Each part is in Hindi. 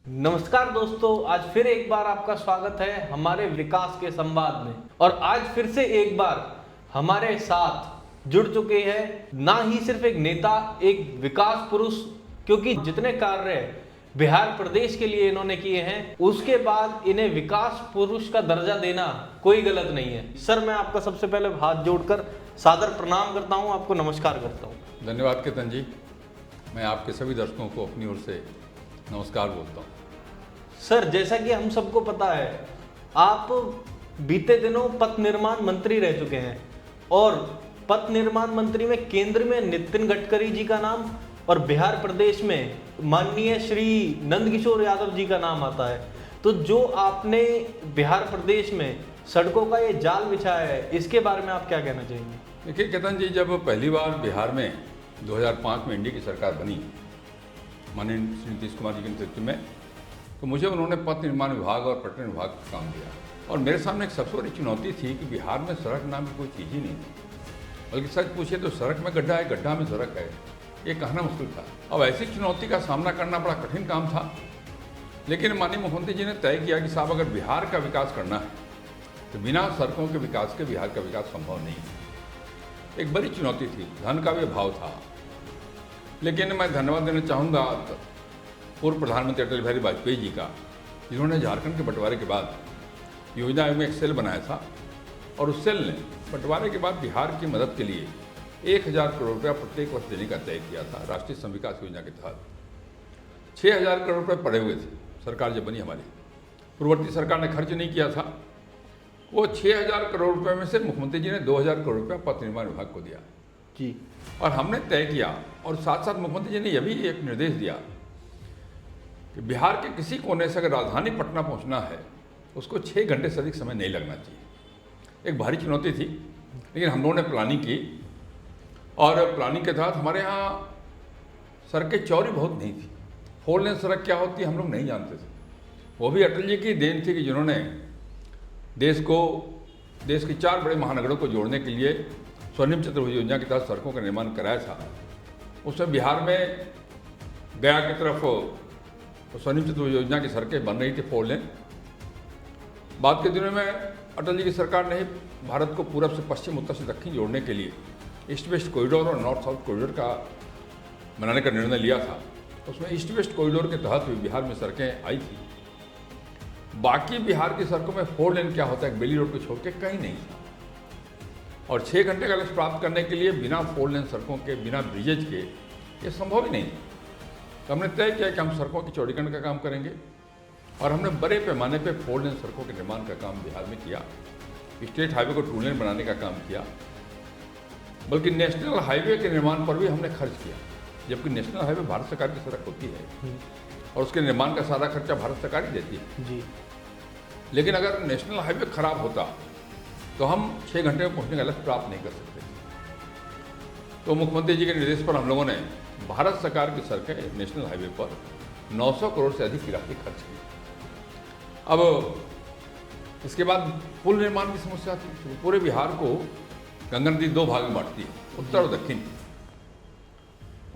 नमस्कार दोस्तों, आज फिर एक बार आपका स्वागत है हमारे विकास के संवाद में। और आज फिर से एक बार हमारे साथ जुड़ चुके हैं ना ही सिर्फ एक नेता, एक विकास पुरुष, क्योंकि जितने कार्य बिहार प्रदेश के लिए इन्होंने किए हैं उसके बाद इन्हें विकास पुरुष का दर्जा देना कोई गलत नहीं है। सर, मैं आपका सबसे पहले हाथ जोड़कर सादर प्रणाम करता हूं, आपको नमस्कार करता हूं। धन्यवाद केतन जी। मैं आपके सभी दर्शकों को अपनी ओर से नमस्कार बोलता हूँ। सर, जैसा कि हम सबको पता है, आप बीते दिनों पथ निर्माण मंत्री रह चुके हैं और पथ निर्माण मंत्री में केंद्र में नितिन गडकरी जी का नाम और बिहार प्रदेश में माननीय श्री नंदकिशोर यादव जी का नाम आता है। तो जो आपने बिहार प्रदेश में सड़कों का ये जाल बिछाया है, इसके बारे में आप क्या कहना चाहेंगे? देखिए केतन जी, जब पहली बार बिहार में 2005 में एनडीए की सरकार बनी माननीय श्री नीतीश कुमार जी के नेतृत्व में, तो मुझे उन्होंने पथ निर्माण विभाग और पर्यटन विभाग का काम दिया। और मेरे सामने एक सबसे बड़ी चुनौती थी कि बिहार में सड़क नाम की कोई चीज़ ही नहीं थी, बल्कि सच पूछे तो सड़क में गड्ढा है, गड्ढा में सड़क है, ये कहना मुश्किल था। अब ऐसी चुनौती का सामना करना बड़ा कठिन काम था, लेकिन माननीय मुख्यमंत्री जी ने तय किया कि साहब अगर बिहार का विकास करना है तो बिना सड़कों के विकास के बिहार का विकास संभव नहीं है। एक बड़ी चुनौती थी, धन का भी अभाव था, लेकिन मैं धन्यवाद देना चाहूँगा पूर्व प्रधानमंत्री अटल बिहारी वाजपेयी जी का, जिन्होंने झारखंड के बंटवारे के बाद योजना आयोग में एक सेल बनाया था और उस सेल ने बंटवारे के बाद बिहार की मदद के लिए 1000 करोड़ रुपया प्रत्येक वर्ष देने का तय किया था। राष्ट्रीय श्रम विकास योजना के तहत 6000 करोड़ रुपये पड़े हुए थे। सरकार जब बनी हमारी, पूर्ववर्ती सरकार ने खर्च नहीं किया था। वो 6000 करोड़ रुपये में से मुख्यमंत्री जी ने 2000 करोड़ रुपया पथ निर्माण विभाग को दिया जी। और हमने तय किया, और साथ साथ मुख्यमंत्री जी ने यह भी एक निर्देश दिया कि बिहार के किसी कोने से अगर राजधानी पटना पहुंचना है उसको 6 घंटे से अधिक समय नहीं लगना चाहिए। एक भारी चुनौती थी, लेकिन हम लोगों ने प्लानिंग की और प्लानिंग के तहत हमारे यहाँ सड़कें चौड़ी बहुत नहीं थी। 4 लेन सड़क क्या होती है हम लोग नहीं जानते थे। वो भी अटल जी की देन थी कि जिन्होंने देश की 4 बड़े महानगरों को जोड़ने के लिए स्वर्णिम चतुर्भुज योजना के तहत सड़कों का निर्माण कराया था। उसमें बिहार में गया की तरफ स्वर्णिम चतुर्भुज योजना की सड़कें बन रही थी 4 लेन। बाद के दिनों में अटल जी की सरकार ने भारत को पूरब से पश्चिम, उत्तर से दक्षिण जोड़ने के लिए ईस्ट वेस्ट कॉरिडोर और नॉर्थ साउथ कॉरिडोर का बनाने का निर्णय लिया था। उसमें ईस्ट वेस्ट कॉरिडोर के तहत भी बिहार में सड़कें आई थी। बाकी बिहार की सड़कों में 4 लेन क्या होता है, बेली रोड को छोड़ के कहीं नहीं था। और 6 घंटे का लक्ष्य प्राप्त करने के लिए बिना 4 लेन सड़कों के, बिना ब्रिजेज के ये संभव ही नहीं। तो हमने तय किया कि हम सड़कों की चौड़ीकरण का काम करेंगे और हमने बड़े पैमाने पे 4 लेन सड़कों के निर्माण का काम बिहार में किया। स्टेट हाईवे को 2 लेन बनाने का काम किया, बल्कि नेशनल हाईवे के निर्माण पर भी हमने खर्च किया, जबकि नेशनल हाईवे भारत सरकार की सड़क होती है और उसके निर्माण का सारा खर्चा भारत सरकार ही देती है जी। लेकिन अगर नेशनल हाईवे खराब होता तो हम 6 घंटे में पहुंचने का लक्ष्य प्राप्त नहीं कर सकते। तो मुख्यमंत्री जी के निर्देश पर हम लोगों ने भारत सरकार की सड़कें नेशनल हाईवे पर 900 करोड़ से अधिक की राशि खर्च की। अब इसके बाद पुल निर्माण की समस्या थी। तो पूरे बिहार को गंगा नदी 2 भाग में बांटती है, उत्तर और दक्षिण।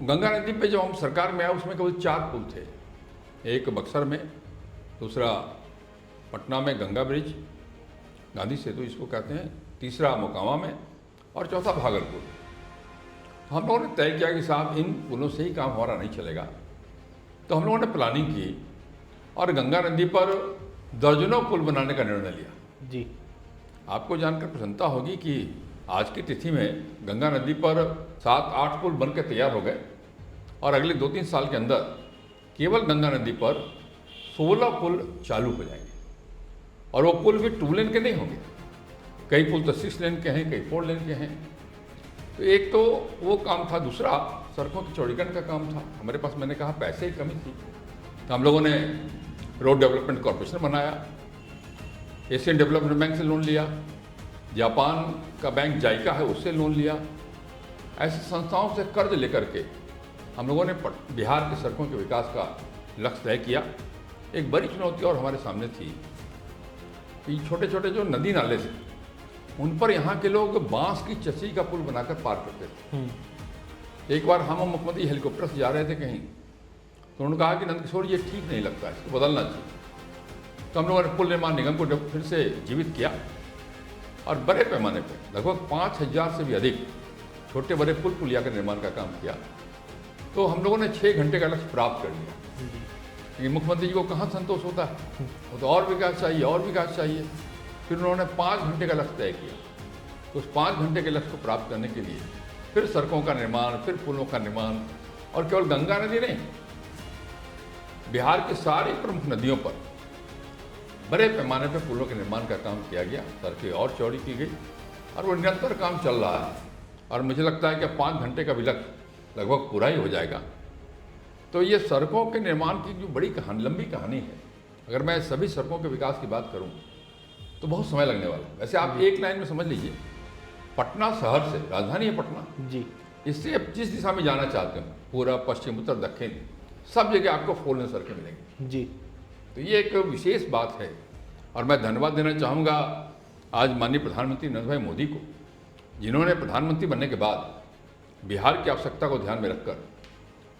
गंगा नदी पे जब हम सरकार में आए उसमें केवल 4 पुल थे, एक बक्सर में, दूसरा पटना में गंगा ब्रिज, गांधी सेतु इसको कहते हैं, तीसरा मोकामा में और चौथा भागलपुर। हम लोगों ने तय किया कि साहब इन पुलों से ही काम हमारा नहीं चलेगा। तो हम लोगों ने प्लानिंग की और गंगा नदी पर दर्जनों पुल बनाने का निर्णय लिया जी। आपको जानकर प्रसन्नता होगी कि आज की तिथि में गंगा नदी पर 7-8 पुल बनकर तैयार हो गए और अगले 2-3 साल के अंदर केवल गंगा नदी पर 16 पुल चालू हो जाएंगे। और वो पुल भी 2 लेन के नहीं होंगे, कई पुल तो 6 लेन के हैं, कई 4 लेन के हैं। तो एक तो वो काम था, दूसरा सड़कों की चौड़ीकरण का काम था। हमारे पास, मैंने कहा, पैसे की कमी थी, तो हम लोगों ने रोड डेवलपमेंट कॉर्पोरेशन बनाया, एशियन डेवलपमेंट बैंक से लोन लिया, जापान का बैंक जाइका है उससे लोन लिया। ऐसी संस्थाओं से कर्ज लेकर के हम लोगों ने बिहार की सड़कों के विकास का लक्ष्य तय किया। एक बड़ी चुनौती और हमारे सामने थी कि छोटे छोटे जो नदी नाले थे उन पर यहाँ के लोग बांस की चची का पुल बनाकर पार करते थे। एक बार हम मुख्यमंत्री हेलीकॉप्टर से जा रहे थे कहीं, तो उन्होंने कहा कि नंदकिशोर ये ठीक नहीं लगता, इसको बदलना चाहिए। तो हम लोगों ने पुल निर्माण निगम को फिर से जीवित किया और बड़े पैमाने पर लगभग 5000 से भी अधिक छोटे बड़े पुल पुलिया का निर्माण का काम किया। तो हम लोगों ने 6 घंटे का लक्ष्य प्राप्त कर लिया। लेकिन मुख्यमंत्री जी को कहाँ संतोष होता है, वो तो और विकास चाहिए और विकास चाहिए। फिर उन्होंने 5 घंटे का लक्ष्य तय किया। तो उस 5 घंटे के लक्ष्य को प्राप्त करने के लिए फिर सड़कों का निर्माण, फिर पुलों का निर्माण, और केवल गंगा नदी नहीं, बिहार की सारी प्रमुख नदियों पर बड़े पैमाने पर पुलों के निर्माण का काम किया गया। सड़कें और चौड़ी की गई और वो निरंतर काम चल रहा है। और मुझे लगता है कि 5 घंटे का भी लक्ष्य लगभग पूरा ही हो जाएगा। तो ये सड़कों के निर्माण की जो बड़ी कहानी, लंबी कहानी है, अगर मैं सभी सड़कों के विकास की बात करूं तो बहुत समय लगने वाला है। वैसे आप एक लाइन में समझ लीजिए, पटना शहर से, राजधानी है पटना जी, इससे आप जिस दिशा में जाना चाहते हो, पूर्व, पश्चिम, उत्तर, दक्षिण, सब जगह आपको 4 लेन सड़कें मिलेंगी जी। तो ये एक विशेष बात है। और मैं धन्यवाद देना चाहूँगा आज माननीय प्रधानमंत्री नरेंद्र भाई मोदी को, जिन्होंने प्रधानमंत्री बनने के बाद बिहार की आवश्यकता को ध्यान में रखकर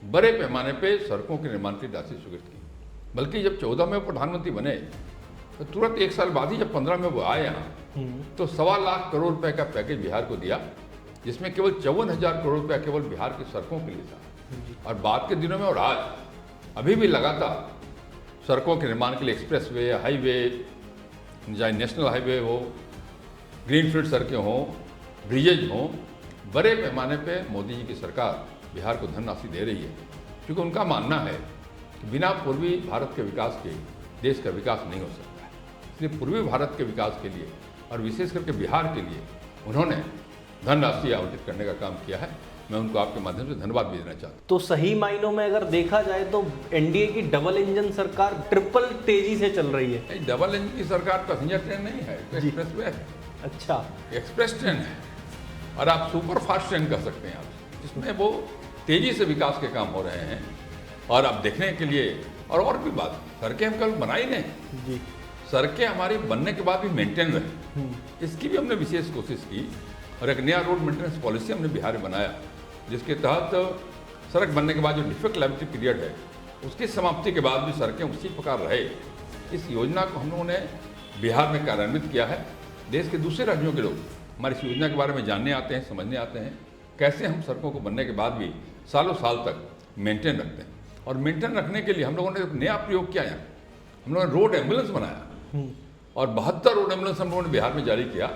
बड़े पैमाने पे सड़कों के निर्माण की राशि स्वीकृत की। बल्कि जब 14 में वो प्रधानमंत्री बने तो तुरंत 1 साल बाद ही जब 15 में वो आए यहाँ, तो 1.25 लाख करोड़ रुपए का पैकेज बिहार को दिया, जिसमें केवल 54,000 करोड़ रुपया केवल बिहार की सड़कों के लिए था। और बाद के दिनों में और आज अभी भी लगातार सड़कों के निर्माण के लिए एक्सप्रेसवे, हाईवे, चाहे नेशनल हाईवे हो, ग्रीनफील्ड सड़कें हों, ब्रिजेज हों, बड़े पैमाने पे मोदी जी की सरकार बिहार को धनराशि दे रही है। क्योंकि उनका मानना है कि बिना पूर्वी भारत के विकास के देश का विकास नहीं हो सकता है। इसलिए पूर्वी भारत के विकास के लिए और विशेष करके बिहार के लिए उन्होंने धनराशि आवंटित करने का काम किया है। मैं उनको आपके माध्यम से धन्यवाद भी देना चाहता हूँ। तो सही मायनों में अगर देखा जाए तो एनडीए की डबल इंजन सरकार ट्रिपल तेजी से चल रही है। नहीं, डबल इंजन की सरकार पैसेंजर ट्रेन नहीं है, एक्सप्रेस वे है। अच्छा, एक्सप्रेस ट्रेन है और आप सुपर फास्ट ट्रेन कर सकते हैं आप, जिसमें वो तेजी से विकास के काम हो रहे हैं। और आप देखने के लिए और भी बात, सड़कें हम कल बनाई नहीं जी, सड़कें हमारी बनने के बाद भी मेंटेन रहे, इसकी भी हमने विशेष कोशिश की। और एक नया रोड मेंटेनेंस पॉलिसी हमने बिहार में बनाया, जिसके तहत सड़क बनने के बाद जो डिफेक्ट लाइबिलिटी पीरियड है, उसकी समाप्ति के बाद भी सड़कें उसी प्रकार रहे। इस योजना को हम लोगों ने बिहार में कार्यान्वित किया है। देश के दूसरे राज्यों के लोग हमारी इस योजना के बारे में जानने आते हैं, समझने आते हैं, कैसे हम सड़कों को बनने के बाद भी सालों साल तक मेंटेन रखते हैं। और मेंटेन रखने के लिए हम लोगों ने एक नया प्रयोग किया है, हम लोगों ने रोड एम्बुलेंस बनाया और 72 रोड एम्बुलेंस हम लोगों ने बिहार में जारी किया।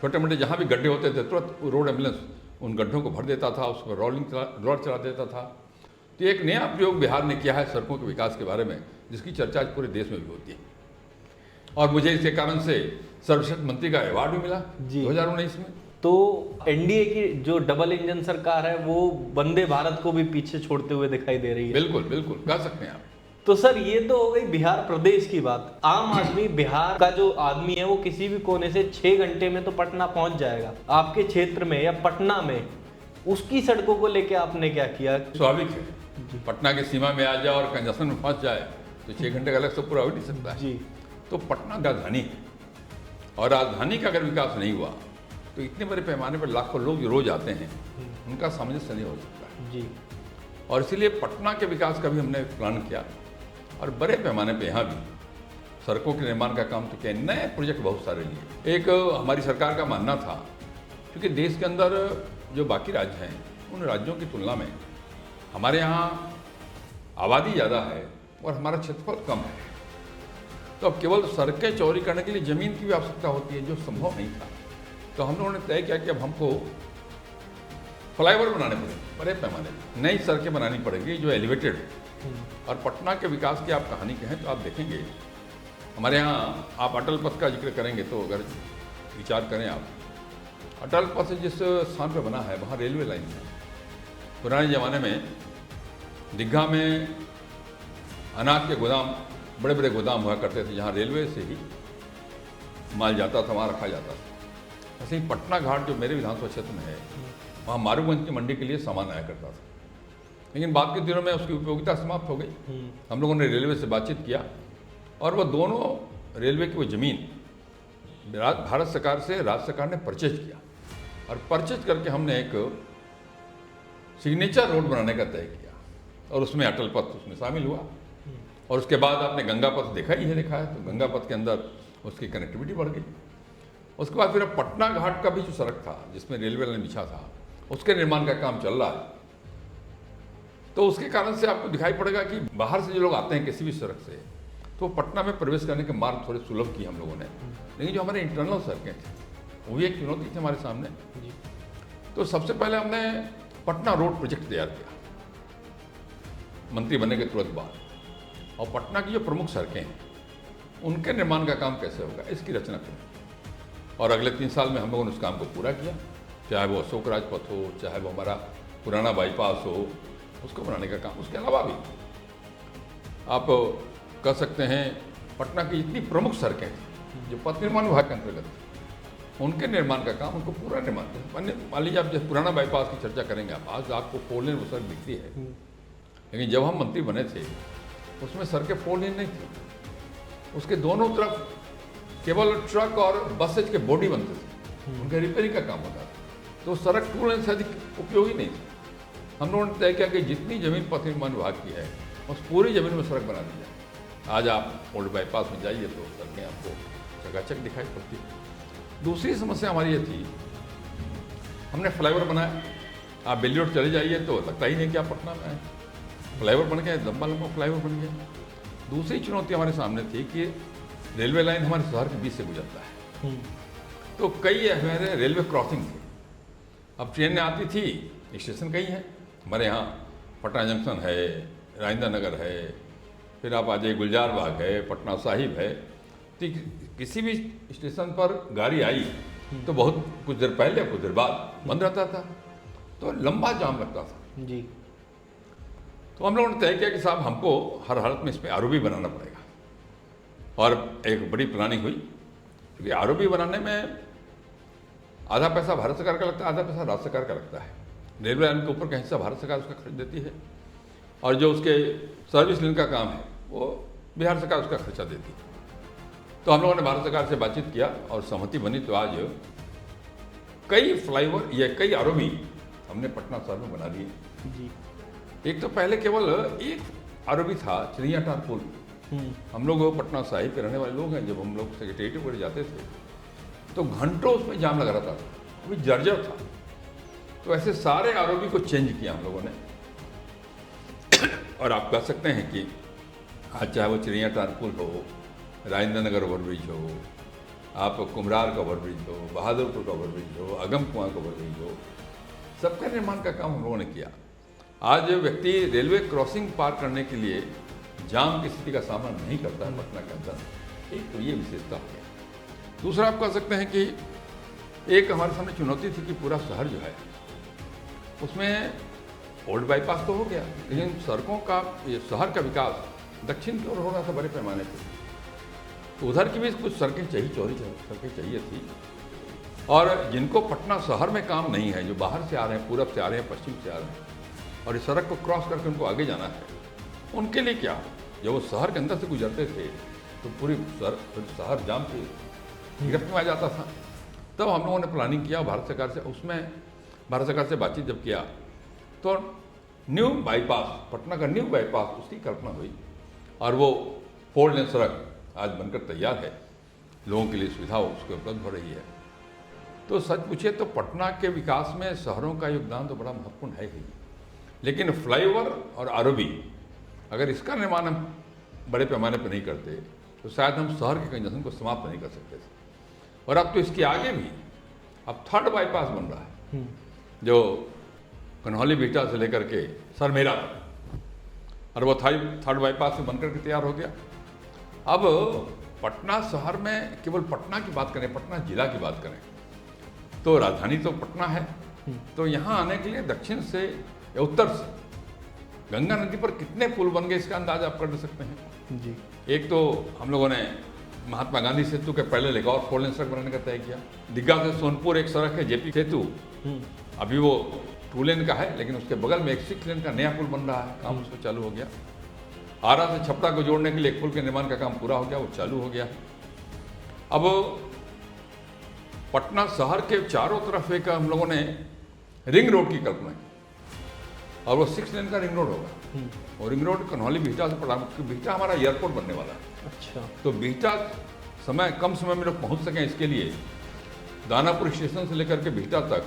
छोटे मोटे जहाँ भी गड्ढे होते थे तुरंत रोड एम्बुलेंस उन गड्ढों को भर देता था, उसमें रोड चला देता था। तो एक नया प्रयोग बिहार ने किया है सड़कों के विकास के बारे में, जिसकी चर्चा आज पूरे देश में भी होती है। और मुझे इसके कारण से सर्वश्रेष्ठ मंत्री का अवार्ड भी मिला 2019 में। तो एनडीए की जो डबल इंजन सरकार है वो वंदे भारत को भी पीछे छोड़ते हुए दिखाई दे रही है। बिल्कुल बिल्कुल कह सकते हैं आप। तो सर ये तो हो गई बिहार प्रदेश की बात। आम आदमी, बिहार का जो आदमी है वो किसी भी कोने से 6 घंटे में तो पटना पहुंच जाएगा। आपके क्षेत्र में या पटना में उसकी सड़कों को लेके आपने क्या किया? स्वाभाविक है, पटना की सीमा में आ जाए और कंजस्शन में फंस जाए तो 6 घंटे का अलग से पूरा हो नहीं सकता है जी। तो पटना राजधानी है और राजधानी का अगर विकास नहीं हुआ तो इतने बड़े पैमाने पर लाखों लोग जो रोज आते हैं उनका सामंजस्य नहीं हो सकता है जी। और इसीलिए पटना के विकास का भी हमने प्लान किया और बड़े पैमाने पे यहाँ भी सड़कों के निर्माण का काम तो किया। नए प्रोजेक्ट बहुत सारे लिए। एक हमारी सरकार का मानना था, क्योंकि देश के अंदर जो बाकी राज्य हैं उन राज्यों की तुलना में हमारे यहाँ आबादी ज़्यादा है और हमारा क्षेत्रफल कम है, तो अब केवल सड़कें चौड़ी करने के लिए ज़मीन की भी आवश्यकता होती है, जो संभव नहीं था। तो हम लोगों ने तय किया कि अब हमको फ्लाईओवर बनाने पड़ेंगे, बड़े पैमाने पर नई सड़कें बनानी पड़ेगी जो एलिवेटेड है। और पटना के विकास की आप कहानी कहें तो आप देखेंगे हमारे यहाँ, आप अटल पथ का जिक्र करेंगे तो अगर विचार करें आप, अटल पथ जिस स्थान पर बना है वहाँ रेलवे लाइन है। पुराने ज़माने में दीघा में अनाज के गोदाम, बड़े बड़े गोदाम हुआ करते थे जहाँ रेलवे से ही माल जाता था, वहाँ रखा जाता था। ऐसे ही पटना घाट जो मेरे विधानसभा क्षेत्र में है, वहाँ मारूगंज की मंडी के लिए सामान आया करता था। लेकिन बाद के दिनों में उसकी उपयोगिता समाप्त हो गई। हम लोगों ने रेलवे से बातचीत किया और वह दोनों रेलवे की वो ज़मीन भारत सरकार से राज्य सरकार ने परचेज किया और परचेज करके हमने एक सिग्नेचर रोड बनाने का तय किया। और उसमें अटल पथ उसमें शामिल हुआ। और उसके बाद आपने गंगा पथ देखा ही है, देखा है, तो गंगा पथ के अंदर उसकी कनेक्टिविटी बढ़ गई। उसके बाद फिर अब पटना घाट का भी जो सड़क था जिसमें रेलवे लाइन बिछा था, उसके निर्माण का काम चल रहा है। तो उसके कारण से आपको दिखाई पड़ेगा कि बाहर से जो लोग आते हैं किसी भी सड़क से, तो पटना में प्रवेश करने के मार्ग थोड़े सुलभ किए हम लोगों ने। लेकिन जो हमारे इंटरनल सड़कें थी वो भी एक चुनौती थी हमारे सामने। तो सबसे पहले हमने पटना रोड प्रोजेक्ट तैयार किया मंत्री बनने के तुरंत बाद, और पटना की जो प्रमुख सड़कें हैं उनके निर्माण का काम कैसे होगा इसकी रचना करें। और अगले 3 साल में हम लोगों ने उस काम को पूरा किया, चाहे वो अशोक राजपथ हो, चाहे वो हमारा पुराना बाईपास हो, उसको बनाने का काम। उसके अलावा भी आप कह सकते हैं पटना की जितनी प्रमुख सड़कें थी जो पथ निर्माण विभाग के अंतर्गत थी, उनके निर्माण का काम, उनको पूरा निर्माण किया। मान लीजिए आप जब पुराना बाईपास की चर्चा करेंगे आप, आज आपको 4 लेन वो सड़क दिखती है, लेकिन जब हम मंत्री बने थे उसमें सड़कें 4 लेन नहीं थी। उसके दोनों तरफ केवल ट्रक और बसेज के बॉडी बनते थे, उनके रिपेयरिंग का काम होता था। तो सड़क 2 लेन से अधिक उपयोगी नहीं थी। हम लोगों ने तय किया कि जितनी जमीन पथ निर्माण विभाग की है उस पूरी जमीन में सड़क बना दी जाए। आज आप ओल्ड बाईपास में जाइए तो सड़कें आपको चकाचक दिखाई पड़ती है। दूसरी समस्या हमारी ये थी, हमने फ्लाईओवर बनाया। आप बेली रोड चले जाइए तो लगता ही नहीं कि आप पटना में आए, फ्लाईओवर बन गया, लंबा लंबा फ्लाईओवर बन गया। दूसरी चुनौती हमारे सामने थी कि रेलवे लाइन हमारे शहर के बीच से गुजरता है, तो कई हमारे रेलवे क्रॉसिंग थे। अब ट्रेनें आती थी, स्टेशन कई हैं हमारे यहाँ, पटना जंक्शन है, राजेंद्र नगर है, फिर आप आ जाइए गुलजार बाग है, पटना साहिब है। तो किसी भी स्टेशन पर गाड़ी आई तो बहुत कुछ देर पहले कुछ देर बाद बंद रहता था, तो लंबा जाम लगता था जी। तो हम लोगों ने तय किया कि साहब हमको हर हालत में इस पर आरओबी बनाना पड़ेगा। और एक बड़ी प्लानिंग हुई, क्योंकि आरओबी बनाने में आधा पैसा भारत सरकार का लगता है, आधा पैसा राज्य सरकार का लगता है। रेलवे लाइन के ऊपर का हिस्सा भारत सरकार उसका खर्च देती है, और जो उसके सर्विस लाइन का काम है वो बिहार सरकार उसका खर्चा देती है। तो हम लोगों ने भारत सरकार से बातचीत किया और सहमति बनी, तो आज कई फ्लाईओवर या कई आरओबी हमने पटना शहर में बना दिए जी। एक तो पहले केवल एक आरओबी था, चिड़ियाटार पुल। हम लोग पटना साहिब के रहने वाले लोग हैं, जब हम लोग सेक्रेटरी पर जाते थे तो घंटों उसमें जाम लगा रहता था, वो भी जर्जर था। तो ऐसे सारे आरओबी को चेंज किया हम लोगों ने। और आप कह सकते हैं कि आज चाहे वो चिड़ियाटार पुल हो, राजेंद्र नगर ओवरब्रिज हो, आप कुम्हरार का ओवरब्रिज हो, बहादुरपुर का ओवरब्रिज हो, अगम कुआं का ओवरब्रिज हो, सबका निर्माण का काम हम लोगों ने किया। आज व्यक्ति रेलवे क्रॉसिंग पार करने के लिए जाम की स्थिति का सामना नहीं करता है पटना के अंदर। एक तो ये विशेषता है। दूसरा आप कह सकते हैं कि एक हमारे सामने चुनौती थी कि पूरा शहर जो है उसमें ओल्ड बाईपास तो हो गया, लेकिन सड़कों का, ये शहर का विकास दक्षिण की ओर हो रहा था बड़े पैमाने पर। तो उधर की भी कुछ सड़कें चाहिए, चौड़ी सड़कें चाहिए थी। और जिनको पटना शहर में काम नहीं है, जो बाहर से आ रहे हैं, पूरब से आ रहे हैं, पश्चिम से आ रहे हैं, और इस सड़क को क्रॉस करके उनको आगे जाना है, उनके लिए क्या, जब वो शहर के अंदर से गुजरते थे तो पूरी शहर जाम की गिरफ्त में आ जाता था। तब हम लोगों ने प्लानिंग किया भारत सरकार से, उसमें भारत सरकार से बातचीत जब किया तो न्यू बाईपास, पटना का न्यू बाईपास, उसकी कल्पना हुई। और वो 4 लेन सड़क आज बनकर तैयार है, लोगों के लिए सुविधा उसके उपलब्ध हो रही है। तो सच पूछे तो पटना के विकास में शहरों का योगदान तो बड़ा महत्वपूर्ण है ही, लेकिन फ्लाईओवर और आरओबी अगर इसका निर्माण हम बड़े पैमाने पर नहीं करते तो शायद हम शहर के कंजन को समाप्त नहीं कर सकते थे। और अब तो इसके आगे भी अब 3rd बाईपास बन रहा है, जो कन्हौली बिहटा से लेकर के सरमेरा तक, और वो 3rd बाईपास से बनकर के तैयार हो गया। अब पटना शहर में केवल पटना की बात करें, पटना जिला की बात करें, तो राजधानी तो पटना है। तो यहाँ आने के लिए दक्षिण से या उत्तर से गंगा नदी पर कितने पुल बन गए इसका अंदाजा आप कर सकते हैं जी। एक तो हम लोगों ने महात्मा गांधी सेतु के पहले एक और 4 लेन सड़क बनाने का तय किया। दिग्गा से सोनपुर एक सड़क है, जेपी सेतु, अभी वो 2 लेन का है, लेकिन उसके बगल में एक 6 लेन का नया पुल बन रहा है, काम उसको चालू हो गया। आरा से छपरा को जोड़ने के लिए एक पुल के निर्माण का काम पूरा हो गया, वो चालू हो गया। अब पटना शहर के चारों तरफ एक हम लोगों ने रिंग रोड की कल्पना की। और वो 6 लेन का रिंग रोड होगा। और रिंग रोड कन्हौली बिहटा से पड़ा, बिहटा हमारा एयरपोर्ट बनने वाला है। अच्छा। तो बिहटा कम समय में लोग पहुँच सकें, इसके लिए दानापुर स्टेशन से लेकर के बिहटा तक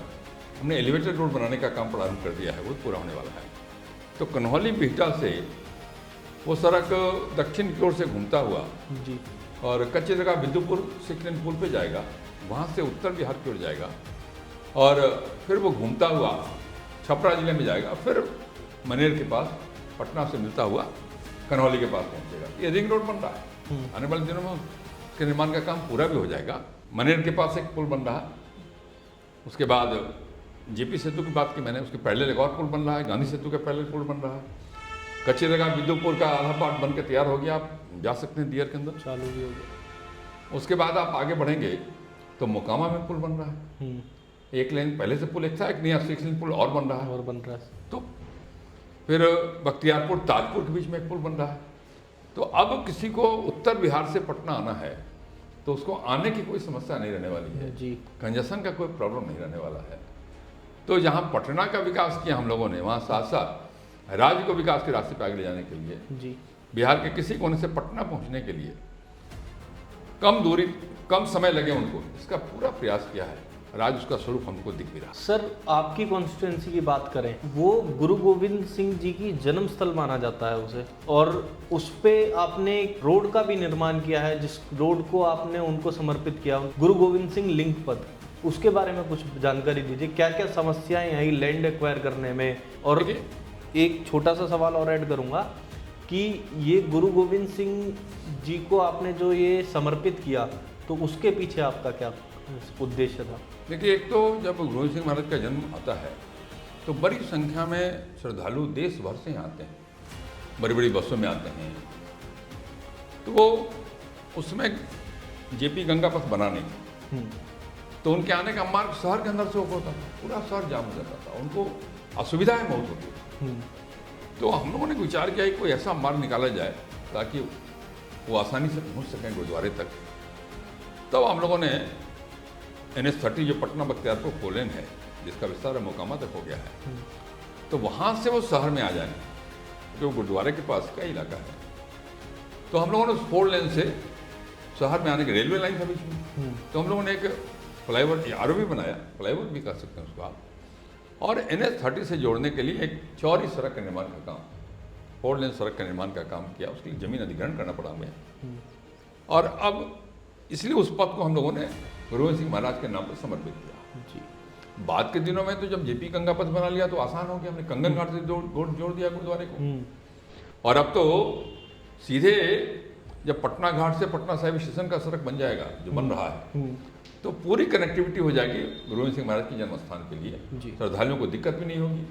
हमने एलिवेटेड रोड बनाने का काम प्रारंभ कर दिया है, वो पूरा होने वाला है। तो कन्हौली बिहटा से वो सड़क दक्षिण की ओर से घूमता हुआ जी, और कच्ची जगह बिंदुपुर 6 लेन पुल पे जाएगा, वहाँ से उत्तर बिहार की ओर जाएगा और फिर वो घूमता हुआ छपरा जिले में जाएगा, फिर मनेर के पास पटना से मिलता हुआ कन्हौली के पास पहुँचेगा। ये रिंग रोड बन रहा है, आने वाले दिनों में उसके निर्माण का काम पूरा भी हो जाएगा। मनेर के पास एक पुल बन रहा है, उसके बाद जेपी सेतु की बात की मैंने, उसके पहले एक और पुल बन रहा है, गांधी सेतु के पहले पुल बन रहा है। कच्ची जगह बिंदुपुर का आधा पार्ट बन के तैयार हो गया, आप जा सकते हैं दियर के अंदर, चालू भी हो गया। उसके बाद आप आगे बढ़ेंगे तो मोकामा में पुल बन रहा है, 1 लेन पहले से पुल एक था, एक नया 6 लेन पुल और बन रहा है। और बन रहा है। तो फिर बख्तियारपुर ताजपुर के बीच में एक पुल बन रहा है। तो अब किसी को उत्तर बिहार से पटना आना है तो उसको आने की कोई समस्या नहीं रहने वाली है जी, कंजेशन का कोई प्रॉब्लम नहीं रहने वाला है। तो जहाँ पटना का विकास किया हम लोगों ने, वहाँ साथ साथ राज्य को विकास के रास्ते पर आगे ले जाने के लिए, जी, बिहार के किसी कोने से पटना पहुँचने के लिए कम दूरी कम समय लगे उनको, इसका पूरा प्रयास किया है। आज उसका स्वरूप हमको दिख भी रहा। सर आपकी कॉन्स्टिट्यूंसी की बात करें, वो गुरु गोविंद सिंह जी की जन्म स्थल माना जाता है उसे, और उस पे आपने एक रोड का भी निर्माण किया है, जिस रोड को आपने उनको समर्पित किया, गुरु गोविंद सिंह लिंक पथ। उसके बारे में कुछ जानकारी दीजिए, क्या क्या समस्याएं आई लैंड एक्वायर करने में। और एक छोटा सा सवाल और ऐड करूंगा कि ये गुरु गोविंद सिंह जी को आपने जो ये समर्पित किया, तो उसके पीछे आपका क्या उद्देश्य था? देखिए, एक तो जब गुरु गोविंद सिंह महाराज का जन्म आता है तो बड़ी संख्या में श्रद्धालु देश भर से आते हैं, बड़ी बड़ी बसों में आते हैं। तो वो उसमें जेपी गंगा पथ बना नहीं, तो उनके आने का मार्ग शहर के अंदर से होता था, पूरा शहर जाम हो जाता था, उनको असुविधाएं बहुत होती। तो हम लोगों ने विचार किया कि कोई ऐसा मार्ग निकाला जाए ताकि वो आसानी से पहुंच सकें गुरुद्वारे तक। तब हम लोगों ने NH30 जो पटना बख्तियारपुर फोरलेन है, जिसका विस्तार मोकामा तक हो गया है, तो वहाँ से वो शहर में आ जाए, जो गुरुद्वारे के पास का इलाका है। तो हम लोगों ने उस 4 लेन से शहर में आने की रेलवे लाइन था बीच में, तो हम लोगों ने एक फ्लाईओवर ROB बनाया, फ्लाईओवर भी कर सकते हैं उसको आप, और NH30 से जोड़ने के लिए एक चौड़ी सड़क का निर्माण का काम, 4 लेन सड़क का निर्माण का काम किया। उसके लिए जमीन अधिग्रहण करना पड़ा हमें, और अब इसलिए उस पथ को हम लोगों ने गुरु गोविंद सिंह महाराज के नाम पर समर्पित किया। जी। बाद के दिनों में तो जब जेपी गंगा पथ बना लिया तो आसान हो गया, हमने कंगन घाट से जोड़ दिया गुरुद्वारे को। और अब तो सीधे जब पटना घाट से पटना साहिब स्टेशन का सड़क बन जाएगा, जो बन रहा है, तो पूरी कनेक्टिविटी हो जाएगी गुरु गोविंद सिंह महाराज के जन्म स्थान के लिए। श्रद्धालुओं को दिक्कत भी नहीं होगी,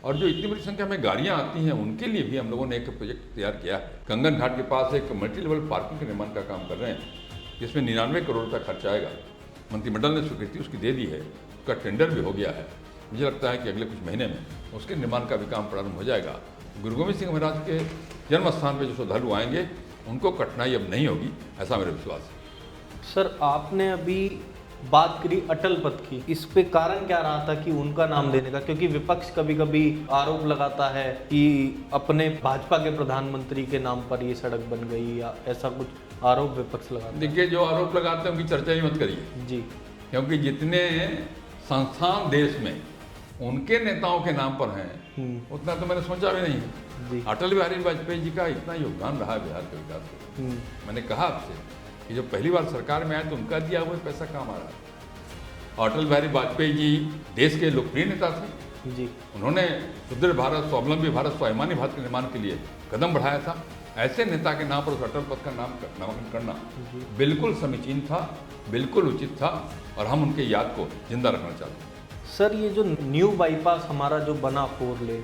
और जो इतनी बड़ी संख्या में गाड़ियां आती हैं उनके लिए भी हम लोगों ने एक प्रोजेक्ट तैयार किया। कंगन घाट के पास एक मल्टी लेवल पार्किंग के निर्माण का काम कर रहे हैं, जिसमें 99 करोड़ रुपया खर्चा आएगा। मंत्रिमंडल ने स्वीकृति उसकी दे दी है, उसका टेंडर भी हो गया है। मुझे लगता है कि अगले कुछ महीने में उसके निर्माण का भी काम प्रारंभ हो जाएगा। गुरु गोविंद सिंह महाराज के जन्म स्थान पर जो श्रद्धालु आएंगे उनको कठिनाई अब नहीं होगी, ऐसा मेरा विश्वास है। सर आपने अभी बात करी अटल पथ की, इस पे कारण क्या रहा था कि उनका नाम देने का? क्योंकि विपक्ष कभी कभी आरोप लगाता है कि अपने भाजपा के प्रधानमंत्री के नाम पर ये सड़क बन गई, या ऐसा कुछ आरोप विपक्ष लगाता है। देखिए, जो आरोप लगाते हैं उनकी चर्चा ही मत करिए जी, क्योंकि जितने संस्थान देश में उनके नेताओं के नाम पर हैं उतना तो मैंने सोचा भी नहीं है। अटल बिहारी वाजपेयी जी का इतना योगदान रहा है बिहार के विकास में। मैंने कहा आपसे कि जब पहली बार सरकार में आए तो उनका दिया हुआ पैसा काम आ रहा है। अटल बिहारी वाजपेयी जी देश के लोकप्रिय नेता थे जी, उन्होंने सुदृढ़ भारत, स्वावलंबी भारत, स्वाभिमानी भारत के निर्माण के लिए कदम बढ़ाया था। ऐसे नेता के नाम पर उस अटल पथ का नामकरण करना बिल्कुल समीचीन था, बिल्कुल उचित था, और हम उनके याद को जिंदा रखना चाहते हैं। सर ये जो न्यू बाईपास हमारा जो बना 4 लेन,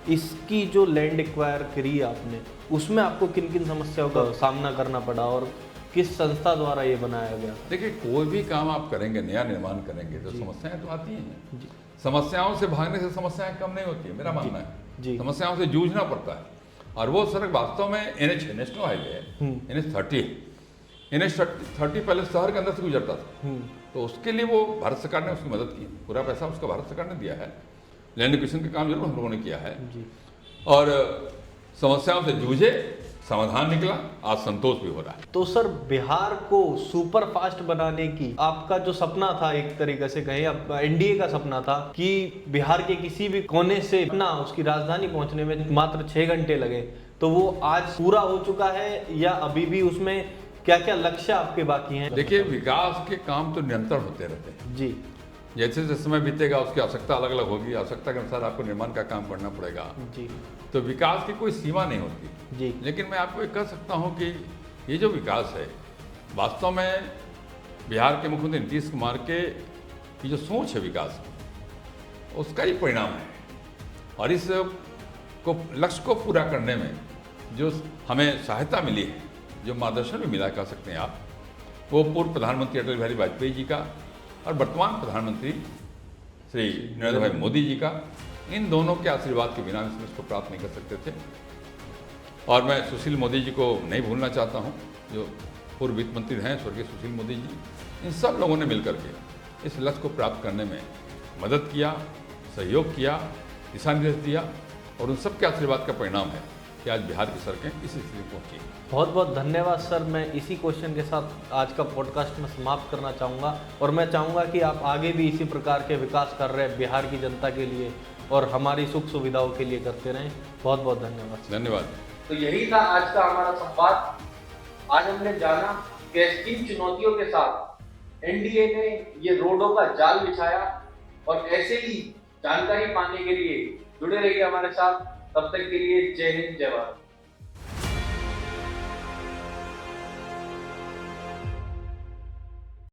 इसकी जो लैंड एक्वायर करी आपने, उसमें आपको किन किन समस्याओं का सामना करना पड़ा और किस संस्था द्वारा ये बनाया गया? देखिए, कोई भी काम आप करेंगे, नया निर्माण करेंगे तो समस्याएं तो आती हैं। समस्याओं से भागने से समस्याएं कम नहीं होती है, मेरा मानना है। समस्याओं से जूझना पड़ता है, और वो सड़क वास्तव में नेशनल हाईवे है, NH30 पहले शहर के अंदर से गुजरता था, तो उसके लिए वो भारत सरकार ने उसकी मदद की, पूरा पैसा उसका भारत सरकार ने दिया है। लैंड एक्विजिशन का काम जरूर हम लोगों ने किया है जी। और समस्याओं से जूझे, समाधान निकला, आज संतोष भी हो रहा है। तो सर बिहार को सुपर फास्ट बनाने की आपका जो सपना था, एक तरीके से कहें अब एनडीए का सपना था कि बिहार के किसी भी कोने से अपना उसकी राजधानी पहुंचने में मात्र 6 घंटे लगे, तो वो आज पूरा हो चुका है या अभी भी उसमें क्या क्या लक्ष्य आपके बाकी हैं? देखिए, विकास के काम तो निरंतर होते रहते हैं जी जैसे जैसे समय बीतेगा उसकी आवश्यकता अलग अलग होगी, आवश्यकता के अनुसार आपको निर्माण का काम करना पड़ेगा। जी तो विकास की कोई सीमा नहीं होती। जी लेकिन मैं आपको ये कह सकता हूँ कि ये जो विकास है वास्तव में बिहार के मुख्यमंत्री नीतीश कुमार के की जो सोच है विकास उसका ही परिणाम है। और इस को लक्ष्य को पूरा करने में जो हमें सहायता मिली है, जो मार्गदर्शन भी मिला कह सकते हैं आप, वो पूर्व प्रधानमंत्री अटल बिहारी वाजपेयी जी का और वर्तमान प्रधानमंत्री श्री नरेंद्र भाई मोदी जी का, इन दोनों के आशीर्वाद के बिना हम इसको प्राप्त नहीं कर सकते थे। और मैं सुशील मोदी जी को नहीं भूलना चाहता हूँ, जो पूर्व वित्त मंत्री हैं स्वर्गीय सुशील मोदी जी। इन सब लोगों ने मिलकर के इस लक्ष्य को प्राप्त करने में मदद किया, सहयोग किया, दिशा निर्देश दिया और उन सब के आशीर्वाद का परिणाम है कि आज बिहार की सड़कें इस स्थिति में पहुँची। बहुत बहुत धन्यवाद सर। मैं इसी क्वेश्चन के साथ आज का पॉडकास्ट में समाप्त करना चाहूँगा और मैं चाहूँगा कि आप आगे भी इसी प्रकार के विकास कर रहे बिहार की जनता के लिए और हमारी सुख सुविधाओं के लिए करते रहें। बहुत बहुत धन्यवाद। धन्यवाद। तो यही था आज का हमारा संवाद। आज हमने जाना कि किन चुनौतियों के साथ एनडीए ने ये रोडों का जाल बिछाया और ऐसे ही जानकारी पाने के लिए जुड़े रहिए हमारे साथ। तब तक के लिए जय हिंद, जय भारत।